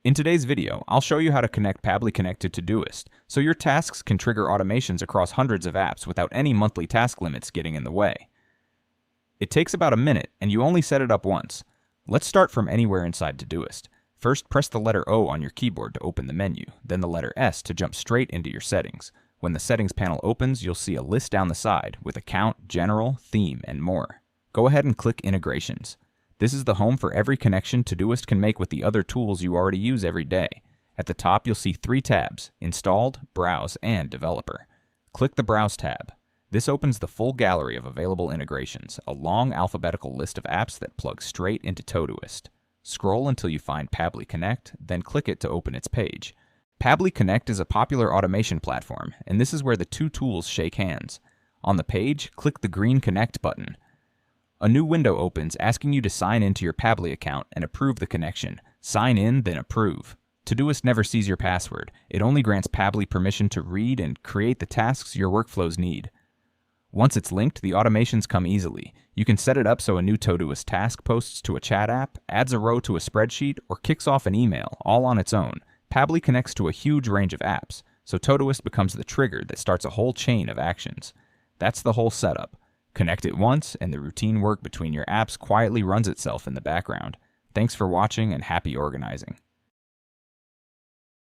In today's video, I'll show you how to connect Pabbly Connect to Todoist, so your tasks can trigger automations across hundreds of apps without any monthly task limits getting in the way. It takes about a minute, and you only set it up once. Let's start from anywhere inside Todoist. First, press the letter O on your keyboard to open the menu, then the letter S to jump straight into your settings. When the settings panel opens, you'll see a list down the side with Account, General, Theme, and more. Go ahead and click Integrations. This is the home for every connection Todoist can make with the other tools you already use every day. At the top, you'll see 3 tabs: Installed, Browse, and Developer. Click the Browse tab. This opens the full gallery of available integrations, a long alphabetical list of apps that plug straight into Todoist. Scroll until you find Pabbly Connect, then click it to open its page. Pabbly Connect is a popular automation platform, and this is where the two tools shake hands. On the page, click the green Connect button. A new window opens asking you to sign into your Pabbly account and approve the connection. Sign in, then approve. Todoist never sees your password. It only grants Pabbly permission to read and create the tasks your workflows need. Once it's linked, the automations come easily. You can set it up so a new Todoist task posts to a chat app, adds a row to a spreadsheet, or kicks off an email, all on its own. Pabbly connects to a huge range of apps, so Todoist becomes the trigger that starts a whole chain of actions. That's the whole setup. Connect it once, and the routine work between your apps quietly runs itself in the background. Thanks for watching, and happy organizing.